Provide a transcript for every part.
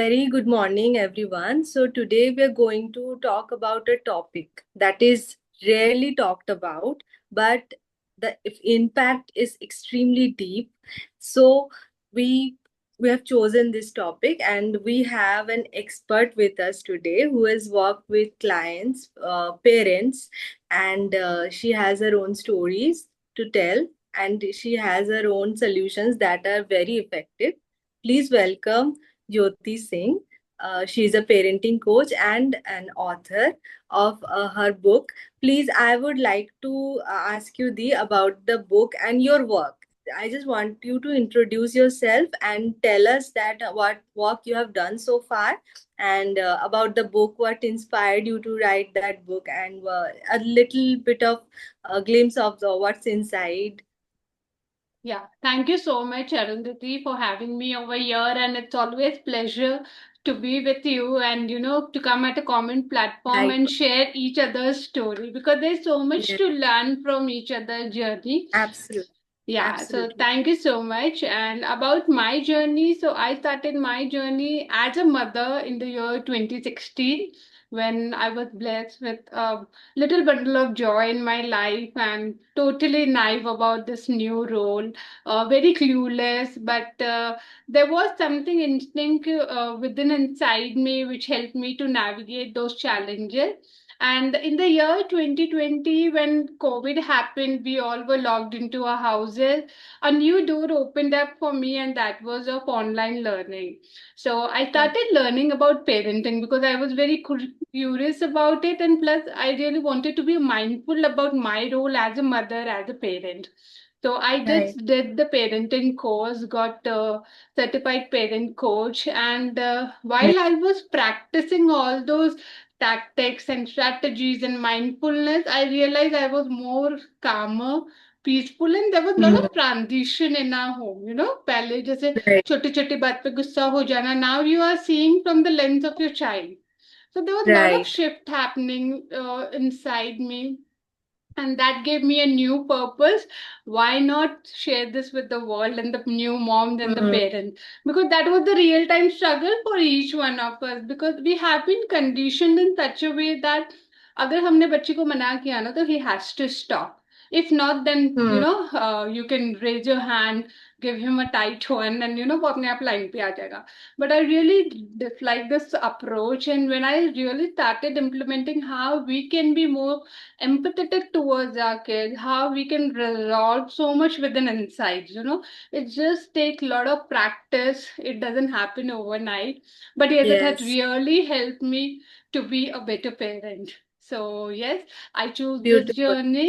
very good morning, everyone. So, today we are going to talk about a topic that is rarely talked about, but the impact is extremely deep. So, we we have chosen this topic, and we have an expert with us today who has worked with clients, parents, and she has her own stories to tell, and she has her own solutions that are very effective. Please welcome Jyoti Singh. She is a parenting coach and an author of her book. Please, I would like to ask you the about the book and your work. I just want you to introduce yourself and tell us that what work you have done so far, and about the book, what inspired you to write that book, and a little bit of a glimpse of what's inside. Yeah, thank you so much, Arundhati, for having me over here. And it's always pleasure to be with you and to come at a common platform Like, and share each other's story because there's so much yeah, to learn from each other's journey. absolutely, Yeah, so absolutely. thank you so much. And about my journey, so I started my journey as a mother in the year 2016 when I was blessed with a little bundle of joy in my life and totally naive about this new role, very clueless, but there was something instinct within inside me which helped me to navigate those challenges. And in the year 2020, when COVID happened, we all were locked into our houses. A new door opened up for me, and that was of online learning. So I started learning about parenting because I was very curious about it. And plus, I really wanted to be mindful about my role as a mother, as a parent. So I Right. just did the parenting course, got a certified parent coach, and while I was practicing all those tactics and strategies and mindfulness, I realized I was more calmer, peaceful, and there was a lot Hmm. of transition in our home. पहले जैसे Right, छोटी छोटी बात पे गुस्सा हो जाना. Now you are seeing from the lens of your child. So there was a lot of right. shift happening inside me, and that gave me a new purpose. Why not share this with the world and the new moms and the Hmm. parents? Because that was the real time struggle for each one of us, because we have been conditioned in such a way that अगर हमने बच्चे को मना किया ना तो he has to stop. If not, then Hmm. you can raise your hand, give him a tight one, and वो अपने आप लाइन पे आ जाएगा. But I really dislike this approach, and when I really started implementing how we can be more empathetic towards our kids, how we can resolve so much within insights. It just takes a lot of practice. It doesn't happen overnight. But yes, it has Yes. really helped me to be a better parent. So yes, I chose this Beautiful. journey.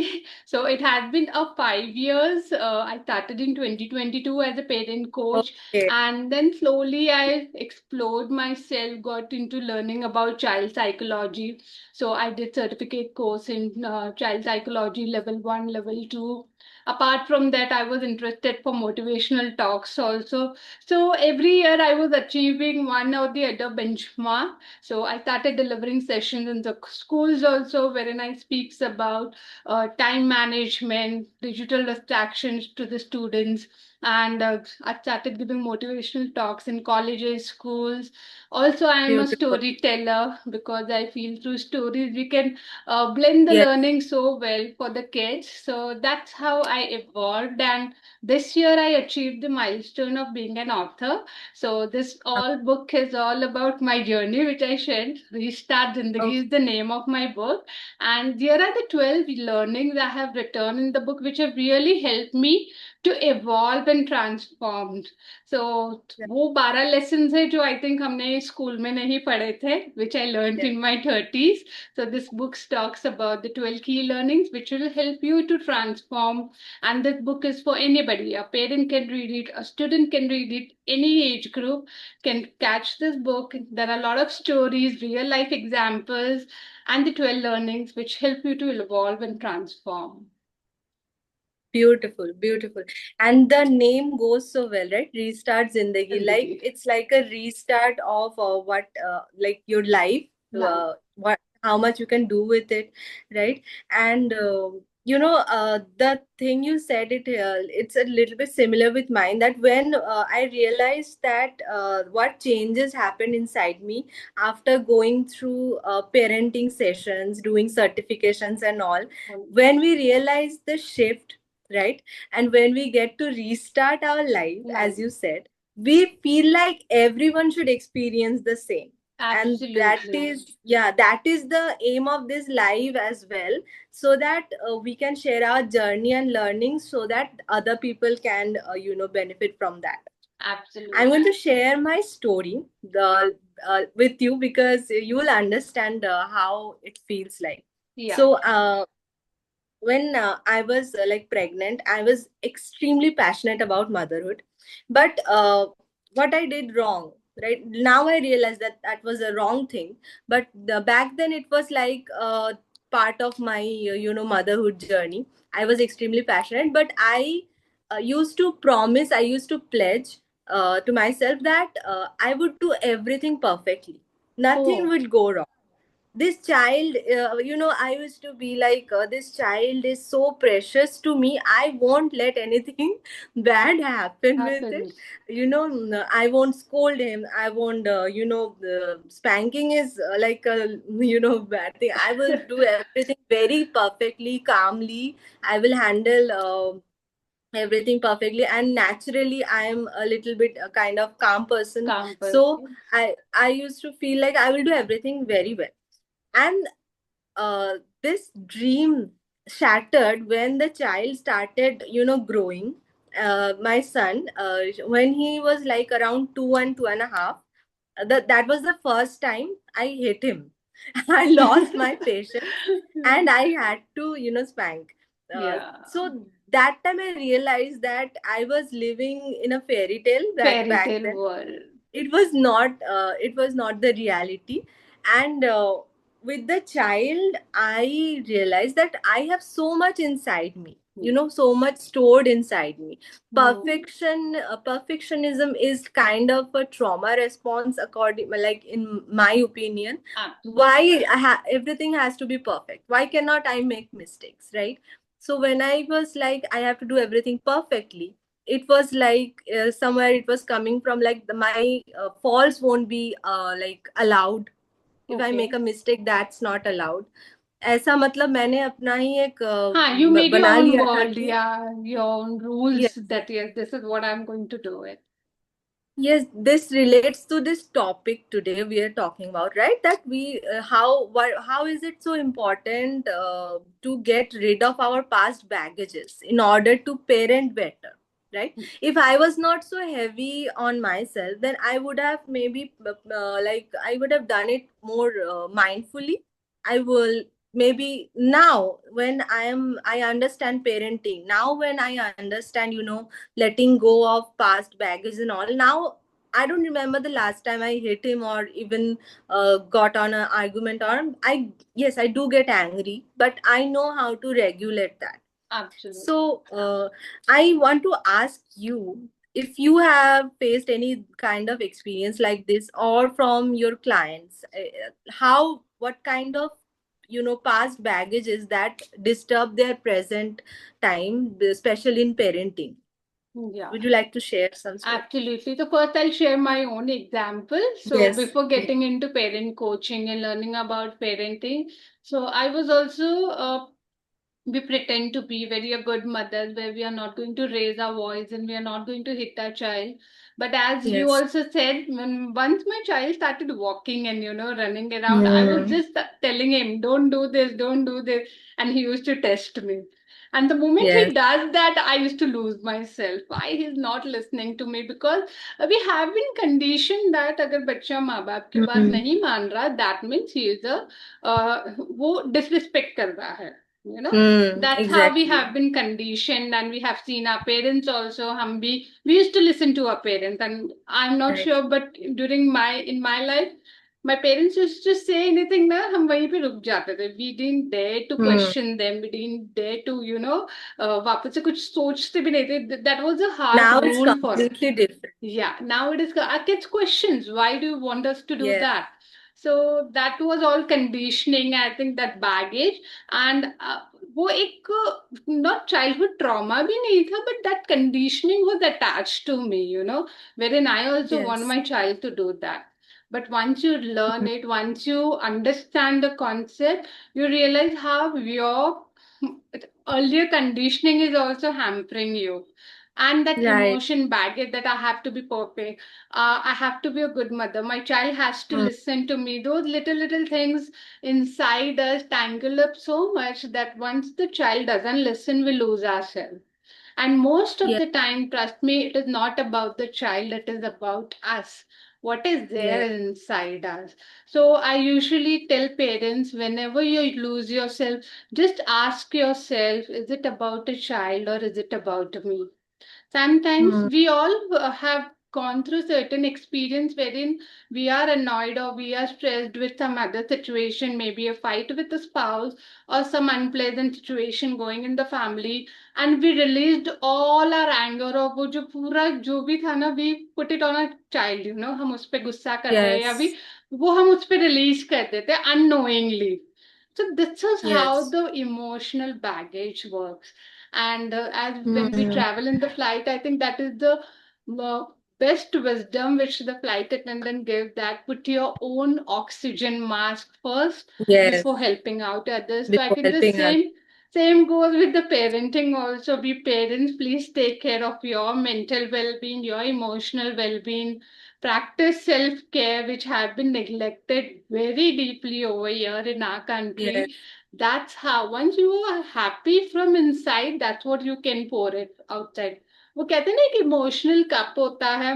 So it has been a 5 years. I started in 2022 as a parent coach, Okay. and then slowly I explored myself, got into learning about child psychology. So I did certificate course in child psychology level 1, level 2. Apart from that, I was interested for motivational talks also. So every year I was achieving one or the other benchmark. So I started delivering sessions in the schools also, wherein I speaks about time management, digital distractions to the students, and I started giving motivational talks in colleges, schools. Also, I am a Beautiful. storyteller because I feel through stories we can blend the Yes. learning so well for the kids. So that's how I evolved. And this year I achieved the milestone of being an author. So this all book is all about my journey, which I shared. Restart Oh, Zindagi is the name of my book. And here are the 12 learnings I have written in the book, which have really helped me to evolve and transform. So वो 12 lessons है जो I think हमने school में नहीं पढ़े थे, which I learned yes. in my 30s. So this book talks about the 12 key learnings which will help you to transform. And this book is for anybody. A parent can read it, a student can read it, any age group can catch this book. There are a lot of stories, real life examples, and the 12 learnings which help you to evolve and transform. Beautiful, beautiful. And the name goes so well, right? Restart Zindagi. Like Zindagi. it's like a restart of like your life, Life. how much you can do with it, right? And The thing you said, it's a little bit similar with mine, that when I realized that what changes happened inside me after going through parenting sessions, doing certifications and all, when we realize the shift, right? And when we get to restart our life, as Life. you said, we feel like everyone should experience the same. And that Absolutely. is, yeah, that is the aim of this live as well, so that we can share our journey and learning, so that other people can benefit from that. I'm Absolutely. going to share my story with you, because you will understand how it feels like. Yeah. So when I was like pregnant, I was extremely passionate about motherhood. But what I did wrong, right now, I realized that that was a wrong thing. But back then, it was like part of my motherhood journey. I was extremely passionate, but I used to promise, I used to pledge to myself that I would do everything perfectly. Nothing Oh, would go wrong. This child, I used to be like, this child is so precious to me, I won't let anything bad happen with it. happens. I won't scold him, I won't, spanking is like a bad thing. I will do everything very perfectly, calmly. I will handle everything perfectly, and naturally I am a little bit a kind of calm person. Calm So person. I used to feel like I will do everything very well. And this dream shattered when the child started growing. My son, when he was like around 2 and 2.5, that was the first time I hit him. I lost my patience, and I had to spank. Yeah. So that time I realized that I was living in a fairy tale Fairy back tale then. world. It was not the reality. And with the child, I realized that I have so much inside me, so much stored inside me. Hmm. Perfectionism is kind of a trauma response, according, like, in my opinion. Absolutely. Why everything has to be perfect? Why cannot I make mistakes, right? So when I was like, I have to do everything perfectly, it was like somewhere it was coming from, like, my faults won't be like allowed. If I make Okay. a mistake, that's not allowed. ऐसा मतलब मैंने अपना ही एक You made your बना own लिया था world, कि yeah, your own rules yes. that yes, this is what I'm going to do it. Yes, this relates to this topic today we are talking about, right? That we how is it so important to get rid of our past baggages in order to parent better, right? If I was not so heavy on myself, then I would have maybe like I would have done it more mindfully. I will maybe now when I understand parenting, now when I understand, letting go of past baggage and all. Now I don't remember the last time I hit him, or even got on an argument. Or yes, I do get angry, but I know how to regulate that. Absolutely. So I want to ask you if you have faced any kind of experience like this, or from your clients, what kind of past baggage is that disturb their present time, especially in parenting. Yeah. Would you like to share some story? Absolutely. So first I'll share my own example. So Yes. before getting into parent coaching and learning about parenting, so I was also we pretend to be very a good mother where we are not going to raise our voice and we are not going to hit our child. But as you Yes. also said, when once my child started walking and running around, I was Hmm. just telling him, "Don't do this, don't do this," and he used to test me. And the moment he Yes. does that, I used to lose myself. Why he's not listening to me? Because we have been conditioned that अगर बच्चा माँ बाप की बात Hmm. नहीं मान रहा, that means he is a वो disrespect कर रहा है. You know, Hmm. that's how we Exactly. have been conditioned, and we have seen our parents also. We used to listen to our parents, and I'm not Right. sure, but during my in my life, my parents used to say anything ना हम वहीं पे रुक जाते थे. We didn't dare to Hmm. question them. We didn't dare to वापस से कुछ सोचते भी नहीं थे. That was a hard Now it's rule for us. completely different. Yeah, now it is our kids questions. Why do you want us to do Yes. that? So that was all conditioning. I think that baggage and. वो एक not childhood trauma भी नहीं था, but that conditioning was attached to me, wherein I also want Yes. my child to do that. But once you learn Mm. it, once you understand the concept, you realize how your earlier conditioning is also hampering you. And that Right. emotion baggage that I have to be perfect, I have to be a good mother, my child has to Mm. listen to me. Those little things inside us tangle up so much that once the child doesn't listen, we lose ourselves. And most of Yeah. the time, trust me, it is not about the child, it is about us. What is there Yeah. inside us? So, I usually tell parents whenever you lose yourself, just ask yourself, is it about a child or is it about me? Sometimes Mm. we all have gone through certain experience wherein we are annoyed or we are stressed with some other situation, maybe a fight with a spouse or some unpleasant situation going in the family, and we released all our anger और वो जो पूरा जो भी था ना, we put it on a child, हम उस पे गुस्सा कर रहे हैं या भी Yes. वो हम उस पे रिलीज कर देते हैं unknowingly. So this is how Yes. the emotional baggage works. And as when we Mm. travel in the flight, I think that is the uh, best wisdom which the flight attendant gives, that put your own oxygen mask first Yes. before helping out others. So I Before think the helping us. same goes with the parenting also. Be parents, please take care of your mental well-being, your emotional well-being. Practice self-care, which have been neglected very deeply over here in our Yes. country. That's how, once you are happy from inside, that's what you can pour it outside. वो कहते हैं ना, एक emotional cup होता है,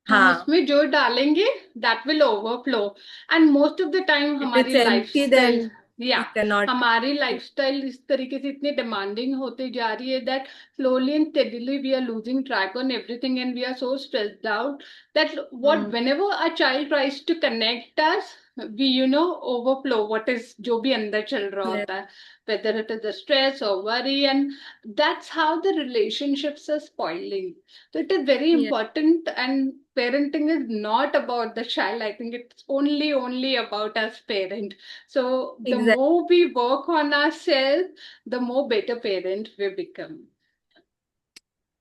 हम हाँ. उसमें जो डालेंगे that will overflow. And most of the time If it's हमारी empty, लाइफस्टाइल, then या we cannot. हमारी लाइफस्टाइल इस तरीके से इतनी डिमांडिंग होती जा रही है that slowly and steadily we are losing track on everything, and we are so stressed out that what Mm. whenever a child tries to connect us, we overflow what is जो भी अंदर चल रहा Yes. होता है, whether it is a stress or worry, and that's how the relationships are spoiling. So it is very Yeah. important, and parenting is not about the child. I think it's only about us parent. So the Exactly. more we work on ourselves, the more better parent we become.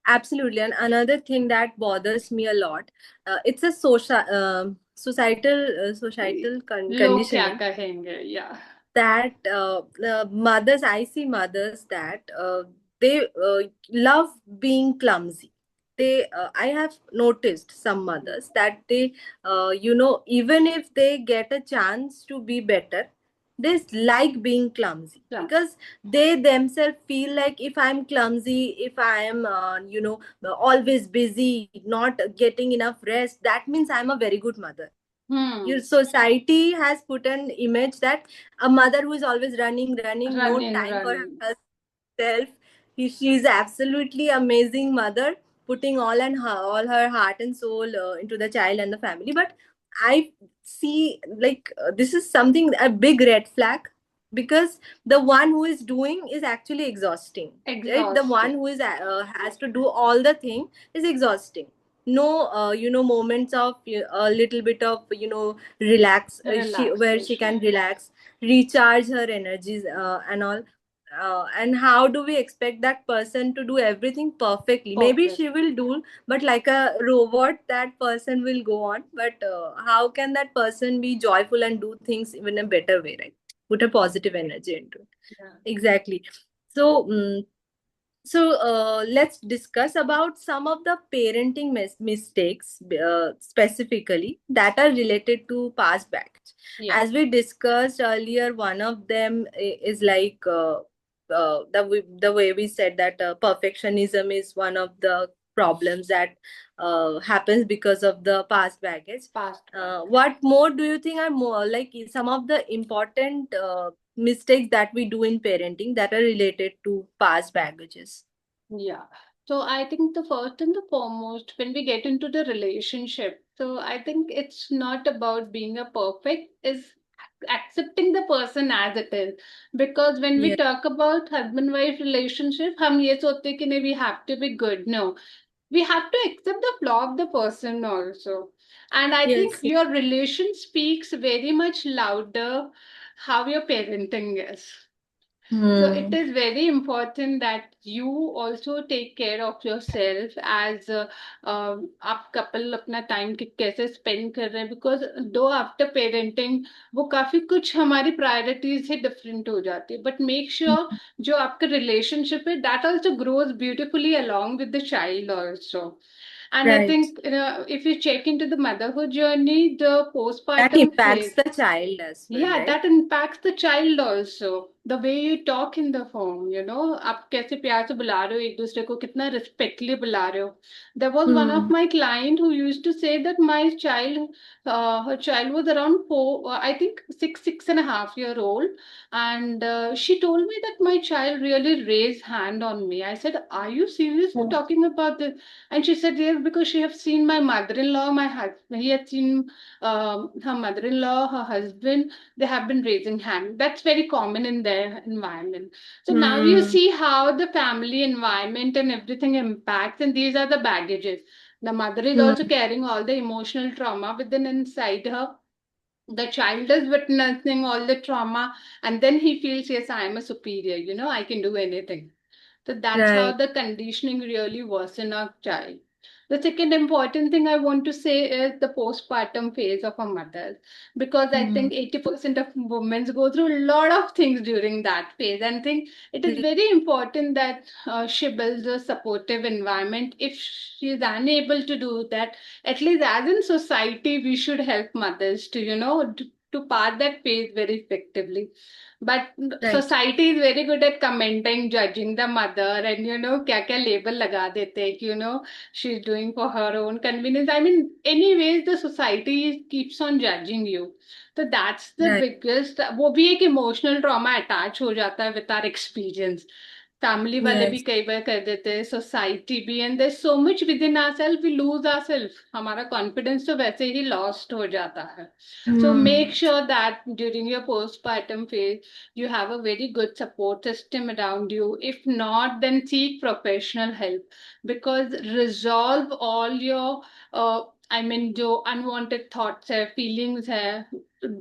Absolutely. And another thing that bothers me a lot, it's a societal लोग क्या conditioning कहेंगे, या that mothers, I see mothers that they love being clumsy. I have noticed some mothers that they, even if they get a chance to be better, they like being clumsy yeah. because they themselves feel like if I'm clumsy, if I am, always busy, not getting enough rest, that means I'm a very good mother. Your Hmm. society has put an image that a mother who is always running, no time for Running. herself. She is absolutely amazing mother, putting all her heart and soul into the child and the family. But I see like this is something a big red flag because the one who is doing is actually exhausting. Right, the one Exhausted. who is has to do all the thing is exhausting. No, moments of a little bit of relax, where she Relaxation. can relax, recharge her energies and all. And how do we expect that person to do everything perfectly? Maybe Perfect. she will do, but like a robot that person will go on. But how can that person be joyful and do things in a better way, right? Put a positive energy into it. Yeah. Exactly. So let's discuss about some of the parenting mistakes specifically that are related to past baggage. Yeah. As we discussed earlier, one of them is like the way we said that perfectionism is one of the problems that happens because of the past baggage. Past back. What more do you think are more like some of the important mistakes that we do in parenting that are related to past baggages? Yeah. So I think the first and the foremost, when we get into the relationship, so I think it's not about being a perfect, is accepting the person as it is. Because when we Yeah. talk about husband-wife relationship, हम ये सोचते हैं कि नहीं, we have to be good. No, we have to accept the flaw of the person also. And I think Yes. your relation speaks very much louder how your parenting is. So it Hmm. is very important that you also take care of yourself as आप couple अपना time कैसे spend कर रहे हैं, because दो after parenting वो काफी कुछ हमारी प्रायोरिटीज से डिफरेंट हो जाती है, बट मेक श्योर जो आपका रिलेशनशिप है that also grows beautifully along with the child also. And I Right. think if you check into the motherhood journey, the That postpartum impacts phase, the child as well, yeah, right? that impacts the child also. The way you talk in the home, आप कैसे प्यार से बुला रहे हो एक दूसरे को, कितना रिस्पेक्टली बुला रहे हो. There was one of Hmm. my client who used to say that my child, her child was around four, I think 6.5 year old, and she told me that my child really raised hand on me. I said, "Are you seriously Oh. talking about this?" And she said, "Yes, because she have seen my mother-in-law, my husband. He had seen her mother-in-law, her husband. They have been raising hand. That's very common in their environment." So now you Hmm. see how the family environment and everything impacts, and these are the baggages. The mother is also Hmm. carrying all the emotional trauma within inside her. The child is witnessing all the trauma, and then he feels, yes, I am a superior, I can do anything. So that's how Right. the conditioning really works in a child. The second important thing I want to say is the postpartum phase of a mother, because I Hmm. think 80% of women go through a lot of things during that phase, and think it is very important that she builds a supportive environment. If she is unable to do that, at least as in society, we should help mothers to, to pass that phase very effectively. But Right. society is very good at commenting, judging the mother, and क्या क्या label लगा देते हैं कि she's doing for her own convenience. I mean, anyways, the society keeps on judging you. So that's the Right. biggest. वो भी एक emotional trauma attach हो जाता है with our experience. फैमिली वाले भी Yes. कई बार कर देते हैं, सोसाइटी भी, and there so much with in ourselves, we lose ourselves, हमारा कॉन्फिडेंस तो वैसे ही लॉस्ट हो जाता है. So Hmm. make sure that during your postpartum phase, you have a very good support system around you. If not, then seek professional help, because resolve all your, I mean, जो unwanted thoughts है, feelings है,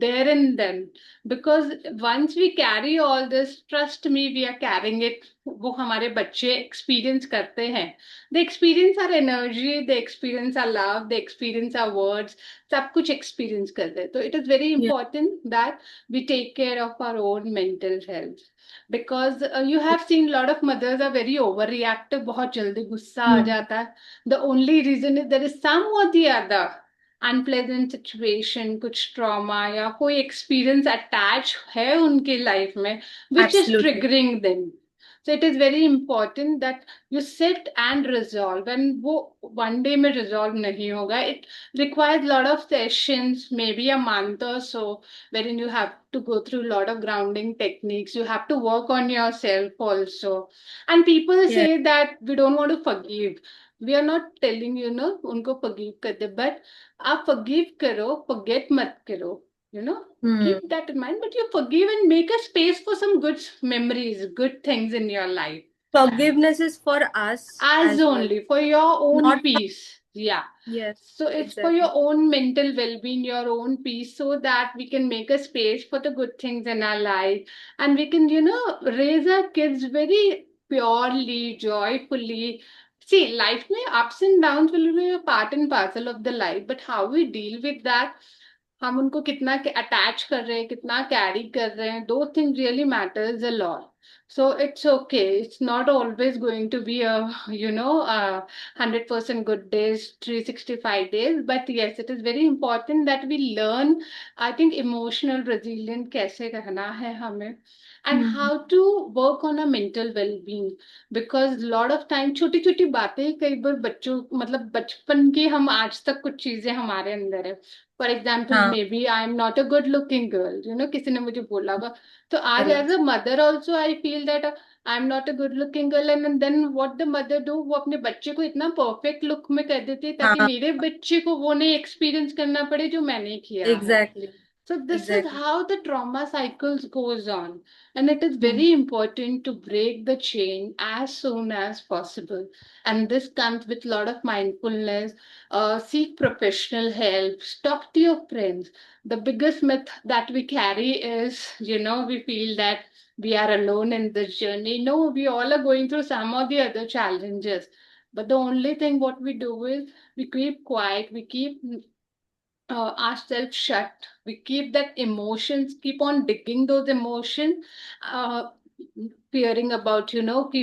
there and then. Because once we carry all this, trust me, we are carrying it. वो हमारे बच्चे experience करते हैं. They experience our energy, they experience our love, they experience our words. सब कुछ experience करते हैं. तो it is very Yeah. Important that we take care of our own mental health, because you have seen lot of mothers are very over reactive, बहुत जल्दी गुस्सा आ Hmm. जाता है. The only reason is there is some or the other unpleasant situation, कुछ trauma या कोई experience attach है उनके लाइफ में, which is Absolutely. Triggering them. So it is very important that you sit and resolve, and वो one day में resolve नहीं होगा. It requires a lot of sessions, maybe a month or so, wherein you have to go through a lot of grounding techniques. You have to work on yourself also. And people Yeah. say that we don't want to forgive. We are not telling उनको forgive कर दे, but आप forgive करो, forget मत करो. You know, Hmm. keep that in mind, but you forgive and make a space for some good memories, good things in your life. Forgiveness is for us As as well, only for your own not. peace. Yeah. Yes. So it's for your Exactly. own mental well-being, your own peace, so that we can make a space for the good things in our life, and we can, raise our kids very purely, joyfully. See, life may ups and downs will be a part and parcel of the life, but how we deal with that, हम उनको कितना attach कर रहे हैं, कितना carry कर रहे हैं, दो thing really matters a lot. So it's okay. It's not always going to be a, 100% good days, 365 days. But yes, it is very important that we learn, I think, emotional resilient कैसे रहना है हमें, and Hmm. how to work on a mental well-being. Because lot of time छोटी छोटी बातें कई बार बच्चों, मतलब बचपन की हम आज तक कुछ चीजें हमारे अंदर है. फॉर एग्जाम्पल, हाँ. Maybe I am not a good looking girl, किसी ने मुझे बोला होगा. तो आज as Correct. A mother also I feel that I am not a good looking girl, and then what the mother do, वो अपने बच्चे को इतना परफेक्ट लुक में कर देती है ताकि हाँ. मेरे बच्चे को वो नहीं एक्सपीरियंस करना पड़े जो मैंने किया है. Exactly. So this is Exactly. how the trauma cycles goes on. And it is Hmm. very important to break the chain as soon as possible. And this comes with a lot of mindfulness. Seek professional help. Talk to your friends. The biggest myth that we carry is, we feel that we are alone in this journey. No, we all are going through some or the other challenges. But the only thing what we do is we keep quiet, we keep ourselves shut. We keep that emotions, keep on digging those emotions, uh, fearing about,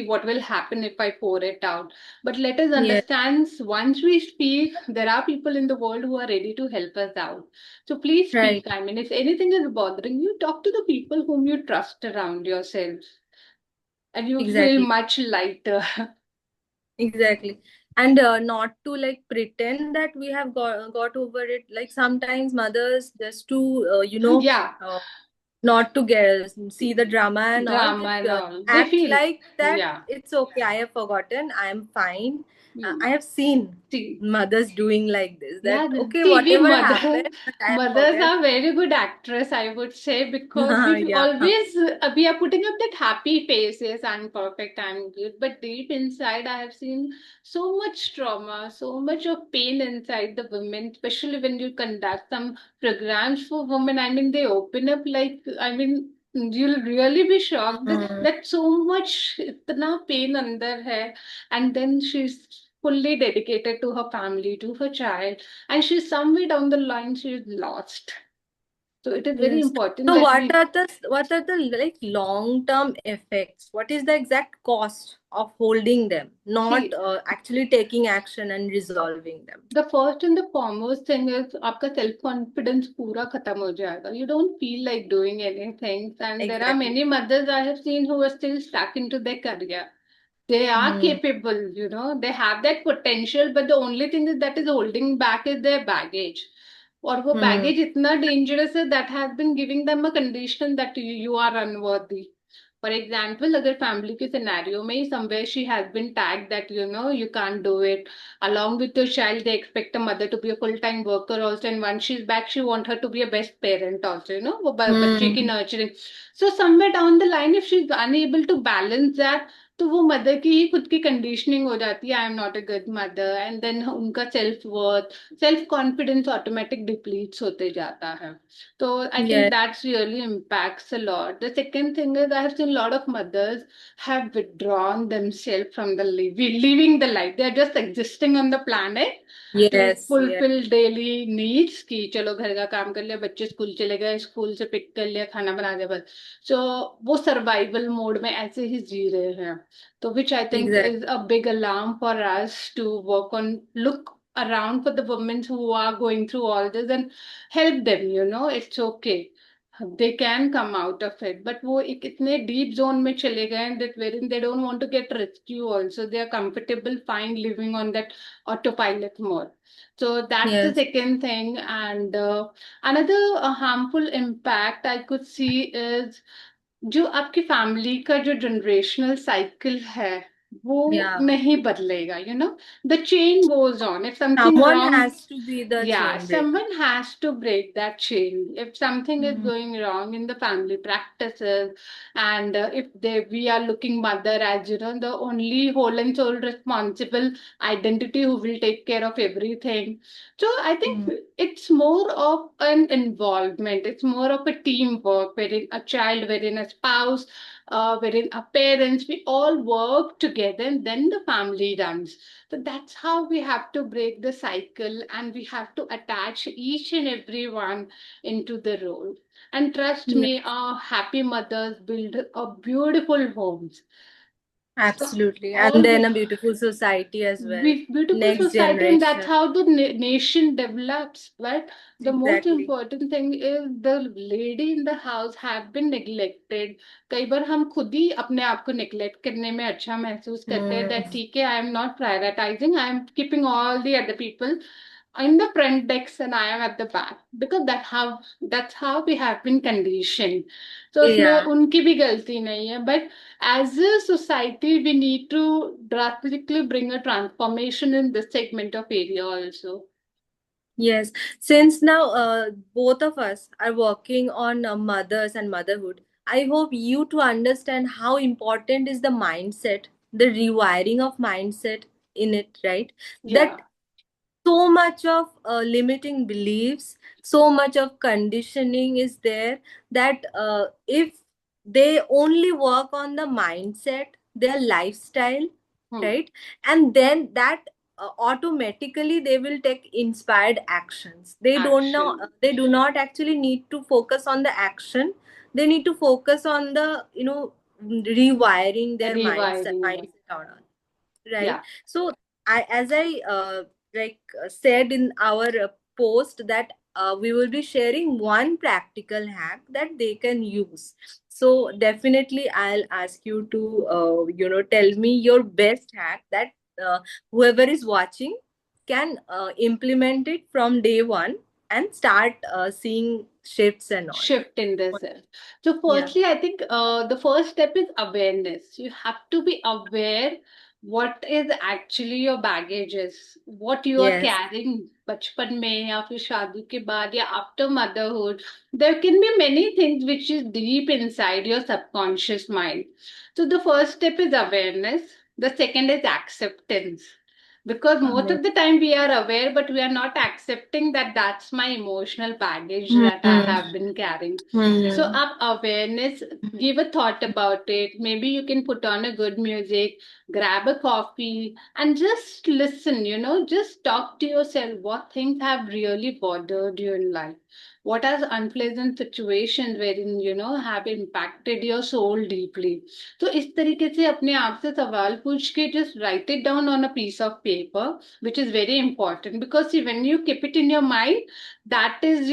what will happen if I pour it out. But let us Yeah. understand once we speak, there are people in the world who are ready to help us out. So please speak. Right. I mean, if anything is bothering you, talk to the people whom you trust around yourself, and you feel Exactly. much lighter. Exactly. And not to like pretend that we have got over it. Like sometimes mothers just to Yeah, not to get see the drama and all, drama just and all. They act feel, like that yeah. it's okay. I have forgotten. I am fine. Hmm. I have seen See, mothers doing like this. That yeah, okay, see, we whatever happened, but I have mothers forget. are very good actress, I would say, because we Yeah. always we are putting up that happy face. Yes, I'm perfect, I'm good, but deep inside, I have seen so much trauma, so much of pain inside the women, especially when you conduct some programs for women. I mean, they open up like, I mean. You'll really be shocked Hmm. that so much itna pain under hai, and then she's fully dedicated to her family, to her child, and she's somewhere down the line she's lost. So it is very Yes. important So that what we are the like long-term effects? What is the exact cost of holding them, not see. actually taking action and resolving them? The first and the foremost thing is आपका self confidence पूरा खत्म हो जाएगा. You don't feel like doing anything, and there are Exactly. many mothers I have seen who are still stuck into their career. They are Hmm. capable, they have that potential, but the only thing is that is holding back is their baggage. और वो Hmm. baggage इतना dangerous है that has been giving them a condition that you are unworthy. For example, अगर family के scenario में somewhere she has been tagged that you can't do it. Along with your child, they expect a mother to be a full-time worker also, and once she's back, she want her to be a best parent also. वो बच्चे की Hmm. nurturing. So somewhere down the line, if she's unable to balance that, तो वो mother की ही खुद की conditioning हो जाती है, I am not a good mother, and then उनका self worth, self confidence automatic depletes होते जाता है. तो I think Yes. That's really impacts a lot. The second thing is I have seen lot of mothers have withdrawn themselves from the living the life. They are just existing on the planet to Yes. Yes. fulfill daily needs. कि चलो घर का काम कर लिया, बच्चे school चले गए, स्कूल से पिक कर लिया, खाना बना दिया, बस. सो वो सर्वाइवल मोड में ऐसे ही जी रहे हैं. So which I think Exactly. is a big alarm for us to work on, look around for the women who are going through all this and help them, it's okay. They can come out of it. But वो एक इतने deep zone में चले गए हैं that wherein they don't want to get rescue also. They are comfortable, fine living on that autopilot mode. So that's the Yes. second thing. And another harmful impact I could see is जो आपकी family का जो generational cycle है वो Yeah. नहीं बदलेगा. The chain goes on. If something Someone wrong, has to be the yeah, chain breaker. someone has to break that chain. If something is Hmm. going wrong in the family practices, and if we are looking mother as the only whole and soul responsible identity who will take care of everything, so I think Hmm. it's more of an involvement. It's more of a teamwork, wherein a child, wherein a spouse, wherein a parents, we all work together, and then the family runs. So that's how we have to break the cycle, and we have to attach each and every one into the role. And trust Yeah. me, our happy mothers build a beautiful homes. So Absolutely. And all then we a beautiful society as well. beautiful Next society, and that's generation. how the nation develops. But the most Exactly. important thing is the lady in the house have been neglected. कई बार हम खुद ही अपने आप को neglect करने में अच्छा महसूस करते हैं, Hmm. that ठीक है, I am not prioritizing, I am keeping all the other people in the front decks and I am at the back, because that's how we have been conditioned. So उसमें Yeah. उनकी भी गलती नहीं है, but as a society, we need to drastically bring a transformation in this segment of area also. Yes, since now both of us are working on mothers and motherhood, I hope you to understand how important is the mindset, the rewiring of mindset in it, right? Yeah, That so much of limiting beliefs, so much of conditioning is there that if they only work on the mindset, their lifestyle, hmm. right, and then that automatically they will take inspired actions. They don't know, Action, they do not actually need to focus on the action. They need to focus on the, rewiring their rewiring. mindset on, right? Yeah, So as I said in our post that we will be sharing one practical hack that they can use. So definitely I'll ask you to tell me your best hack that whoever is watching can implement it from day one and start seeing shifts and all. shift in the self. So, Yeah. firstly, I think the first step is awareness. You have to be aware what is actually your baggage is, what you are Yes. carrying बचपन में या फिर शादी के बाद या after motherhood. There can be many things which is deep inside your subconscious mind. So the first step is awareness. The second is acceptance. Because most Amen. of the time we are aware, but we are not accepting that that's my emotional baggage that I Hmm. have been carrying. So, Hmm. up awareness, give a thought about it. Maybe you can put on a good music, grab a coffee, and just listen, just talk to yourself. What things have really bothered you in life? What are the unpleasant situations wherein, have impacted your soul deeply? तो इस तरीके से अपने आप से सवाल पूछ के just write it down on a piece of paper, which is very important because see, when you keep it in your mind, that is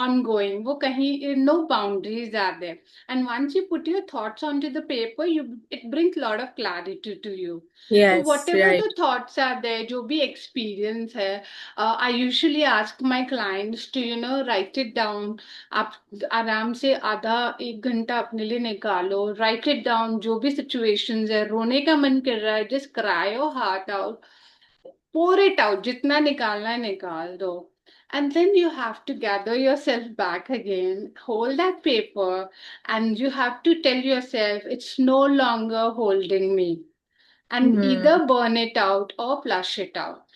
ongoing. वो कहीं no boundaries are there, and once you put your thoughts onto the paper, you it brings a lot of clarity to you. So Yes, whatever right. the thoughts are there, जो भी experience है, I usually ask my clients to write it down. आप आराम से आधा एक घंटा अपने लिए निकालो, राइट इट डाउन, जो भी सिचुएशंस है, रोने का मन कर रहा है, just cry your heart out, pour it out, जितना निकालना है निकाल दो. And then you have to gather yourself back again, hold that paper, and you have to tell yourself it's no longer holding me. And either Hmm. burn it out or flush it out.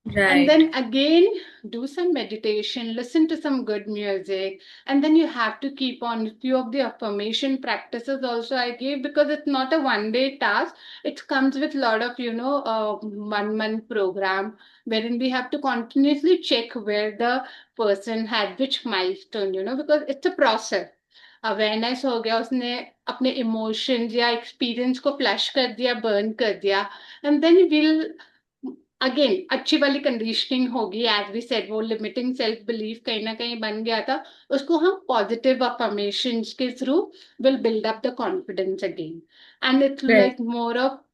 And Right. then again, do some meditation, listen to some good music, and then you have to keep on a few of the affirmation practices also I give, because it's not a one day task. It comes with a lot of 1 month program wherein we have to continuously check where the person had which milestone, because it's a process. Awareness हो गया, उसने अपने emotions या experience को flash कर दिया, burn कर दिया, एंड देन विल अगेन अच्छी वाली कंडीशनिंग होगी. एज वी सेड, वो लिमिटिंग सेल्फ बिलीफ कहीं ना कहीं बन गया था, उसको हम पॉजिटिव अफर्मेशंस के through will build up the confidence again. And it's Right. Like more of,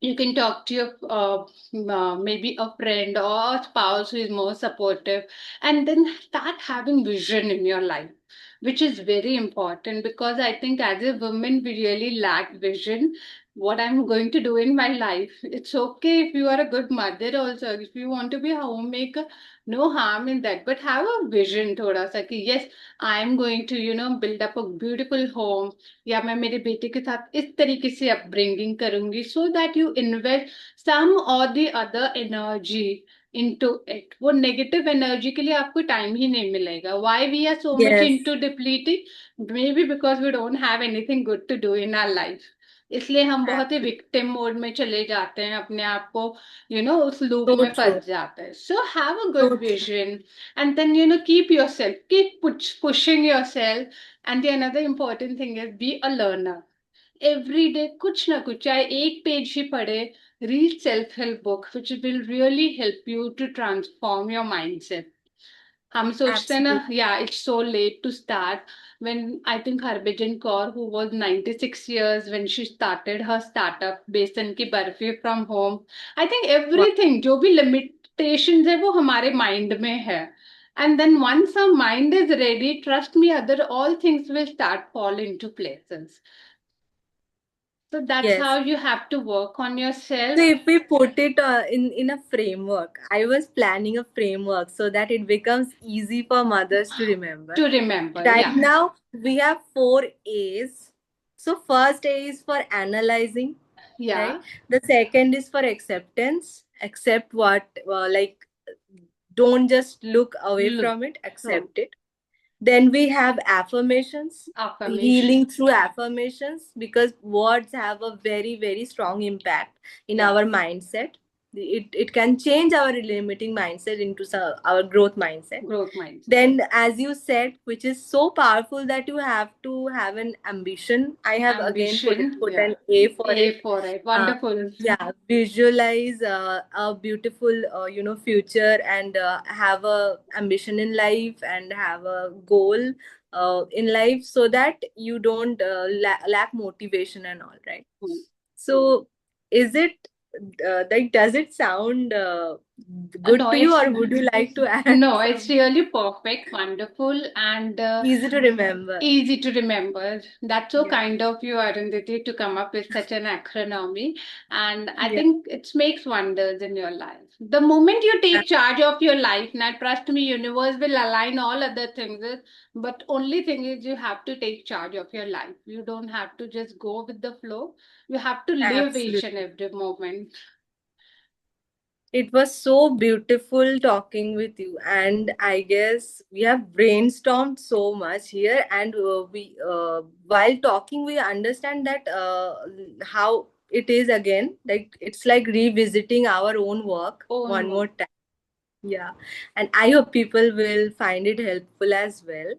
you can talk to your maybe a friend or a spouse who is more supportive, and then start having vision in your life, which is very important, because I think as a woman we really lack vision. What I'm going to do in my life, it's okay if you are a good mother also, if you want to be a homemaker, no harm in that, but have a vision thoda sa ki yes, I am going to build up a beautiful home, या मैं मेरे बेटे के साथ इस तरीके से upbringing करूंगी, so that you invest some or the other energy into it. वो नेगेटिव एनर्जी के लिए आपको टाइम ही नहीं मिलेगा. Why we are so much Yes. Into depleting? Maybe because we don't have anything good to do in our life. इसलिए हम बहुत ही विक्टिम मोड में चले जाते हैं, अपने आप को उस लूप So में true. फंस जाते हैं. So have a So good true. Vision, and then keep yourself, keep pushing yourself. And the another important thing is be a learner. Every day कुछ ना कुछ, चाहे एक पेज ही पढ़े, read self help book which will really help you to transform your mindset. हम सोचते हैं ना, Absolutely. Yeah it's so late to start. when I think Harbhajan Kaur, who was 96 years when she started her startup बेसन की barfi from home, I think Wow. everything जो भी limitations है वो हमारे mind में है. And then once our mind is ready, trust me, other all things will start fall into places. So that's Yes. how you have to work on So yourself if we put it in a framework, I was planning a framework so that it becomes easy for mothers to remember. to remember. Right Yeah. now, we have four A's. So first A is for analyzing, Yeah. right? The second is for acceptance. Accept what, like, don't just look away Look from it, from accept it. Then we have affirmations, affirmation. healing through affirmations, because words have a very, very strong impact in Yeah. our mindset. It can change our limiting mindset into our growth mindset. Growth mindset. Then, as you said, which is so powerful, that you have to have an ambition. I have again Ambition. put Yeah. an A for A it. for it. uh, Wonderful. yeah, visualize a beautiful future, and have a ambition in life, and have a goal in life, so that you don't lack motivation and all, right? Hmm. So is it like, does it sound good No, to you, it's or would you like to add no, it's some? really perfect, wonderful, and Easy to remember. easy to remember. That's so Yeah. kind of you, Arundhati, to come up with such an acronym. And I Yeah. think it makes wonders in your life. The moment you take charge of your life, now trust me, universe will align all other things. But only thing is you have to take charge of your life. You don't have to just go with the flow. You have to live each and Absolutely. every moment. It was so beautiful talking with you, and I guess we have brainstormed so much here. And we, while talking, we understand that how it is again. Like, it's like revisiting our own work Own one more work. time. Yeah, and I hope people will find it helpful as well.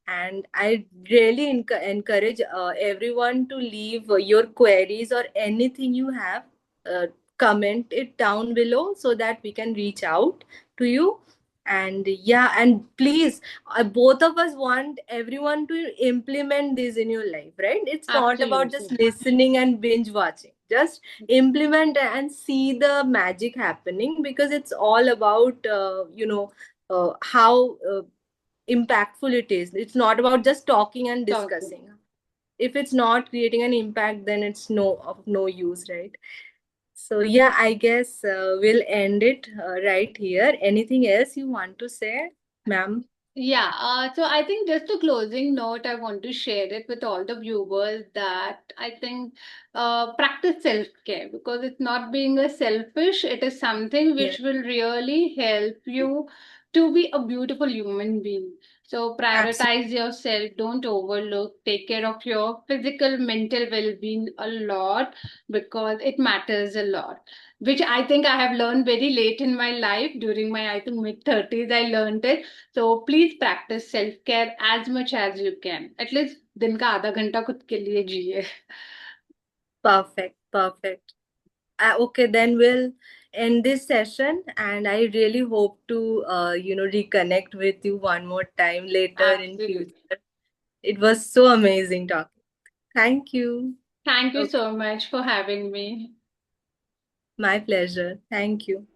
And I really encourage everyone to leave your queries or anything you have. Uh, Comment it down below so that we can reach out to you. And yeah, and please, both of us want everyone to implement this in your life, right? It's not about just Absolutely. listening and binge watching. Just implement and see the magic happening, because it's all about how impactful it is. It's not about just talking and Talking. discussing. If it's not creating an impact, then it's no use, right? So yeah, I guess we'll end it right here. Anything else you want to say, ma'am? Yeah, so I think just a closing note, I want to share it with all the viewers that I think practice self-care because it's not being a selfish, it is something Yeah, which will really help you to be a beautiful human being. So absolutely. prioritize yourself, don't overlook, take care of your physical, mental well-being a lot because it matters a lot which I think I have learned very late in my life during my I think mid 30s I learned it so please practice self care as much as you can. At least दिन का आधा घंटा खुद के लिए जिए. Perfect, perfect. Okay, then we'll end this session, and I really hope to reconnect with you one more time later in Absolutely. future. It was so amazing talking. Thank you. Thank you Okay, so much for having me. my pleasure. Thank you.